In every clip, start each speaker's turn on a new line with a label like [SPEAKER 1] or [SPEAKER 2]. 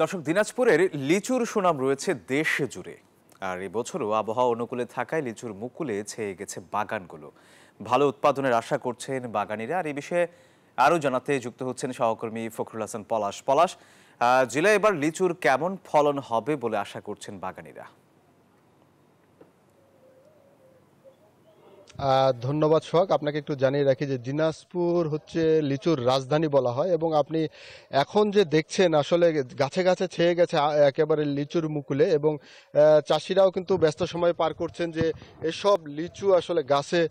[SPEAKER 1] দর্শক, দিনাজপুরের লিচুর সুনাম রয়েছে দেশ জুড়ে। আর এবছরও আবহাওয়া অনুকূলে থাকায় লিচুর মুকুলে ছেয়ে গেছে বাগানগুলো। ভালো উৎপাদনের আশা করছেন বাগানীরা। আর এই বিষয়ে আরও জানাতে যুক্ত হচ্ছেন সহকর্মী ফখরুল হাসান পলাশ। পলাশ, জেলায় এবার লিচুর কেমন ফলন হবে বলে আশা করছেন বাগানীরা?
[SPEAKER 2] ধন্যবাদ সোহাগ। আপনাকে একটু জানিয়ে রাখি যে দিনাজপুর হচ্ছে লিচুর রাজধানী বলা হয়, এবং আপনি এখন যে দেখছেন আসলে গাছে গাছে ছেয়ে গেছে একেবারে লিচুর মুকুলে, এবং চাষিরাও কিন্তু ব্যস্ত সময় পার করছেন যে এসব লিচু আসলে গাছে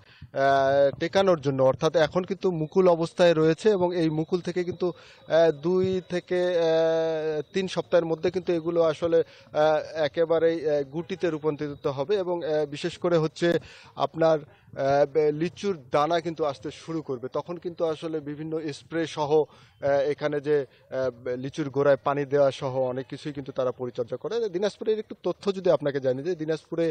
[SPEAKER 2] টেকানোর জন্য, অর্থাৎ এখন কিন্তু মুকুল অবস্থায় রয়েছে, এবং এই মুকুল থেকে কিন্তু 2 থেকে 3 সপ্তাহের মধ্যে কিন্তু এগুলো আসলে একেবারেই গুটিতে রূপান্তরিত হবে, এবং বিশেষ করে হচ্ছে আপনার লিচুর দানা কিন্তু আসতে শুরু করবে। তখন কিন্তু আসলে বিভিন্ন স্প্রে সহ এখানে যে লিচুর গোড়ায় পানি দেওয়া সহ অনেক কিছুই কিন্তু তারা পরিচর্যা করে। দিনাজপুরের একটু তথ্য যদি আপনাকে জানিয়ে দিই, দিনাজপুরে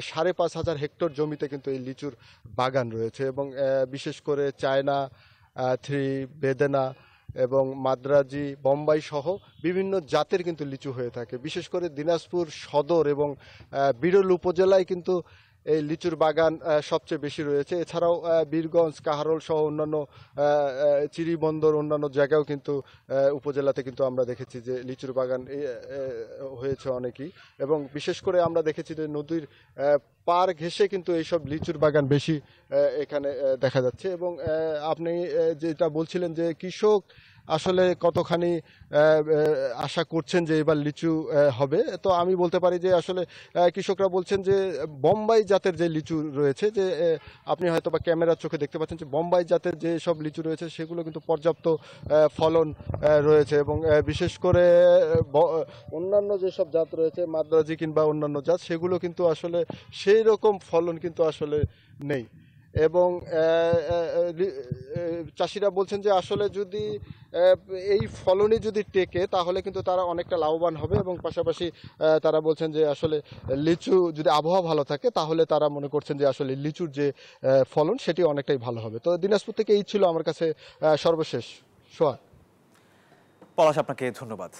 [SPEAKER 2] 5,500 হেক্টর জমিতে কিন্তু এই লিচুর বাগান রয়েছে, এবং বিশেষ করে চায়না থ্রি, বেদেনা এবং মাদ্রাজি, বোম্বাই সহ বিভিন্ন জাতের কিন্তু লিচু হয়ে থাকে। বিশেষ করে দিনাজপুর সদর এবং বিরল উপজেলায় কিন্তু এই লিচুর বাগান সবচেয়ে বেশি রয়েছে। এছাড়াও বীরগঞ্জ, কাহারোল সহ অন্যান্য চিরিবন্দর অন্যান্য জায়গাও কিন্তু উপজেলাতে কিন্তু আমরা দেখেছি যে লিচুর বাগান হয়েছে অনেকই, এবং বিশেষ করে আমরা দেখেছি যে নদীর পার ঘেঁষে কিন্তু এইসব লিচুর বাগান বেশি এখানে দেখা যাচ্ছে। এবং আপনি যেটা বলছিলেন যে কৃষক আসলে কতখানি আশা করছেন যে এবার লিচু হবে, তো আমি বলতে পারি যে আসলে কৃষকরা বলছেন যে বোম্বাই জাতের যে লিচু রয়েছে, যে আপনি হয়তো বা ক্যামেরার চোখে দেখতে পাচ্ছেন যে বোম্বাই জাতের যে সব লিচু রয়েছে সেগুলো কিন্তু পর্যাপ্ত ফলন রয়েছে, এবং বিশেষ করে অন্যান্য যেসব জাত রয়েছে মাদ্রাজি কিংবা অন্যান্য জাত, সেগুলো কিন্তু আসলে সেই রকম ফলন কিন্তু আসলে নেই। এবং চাষিরা বলছেন যে আসলে যদি এই ফলনই যদি টেকে তাহলে কিন্তু তারা অনেকটা লাভবান হবে, এবং পাশাপাশি তারা বলছেন যে আসলে লিচু যদি আবহাওয়া ভালো থাকে তাহলে তারা মনে করছেন যে আসলে লিচুর যে ফলন সেটি অনেকটাই ভালো হবে। তো দিনাজপুর থেকে এই ছিল আমার কাছে সর্বশেষ। সোয়া।
[SPEAKER 1] পলাশ, আপনাকে ধন্যবাদ।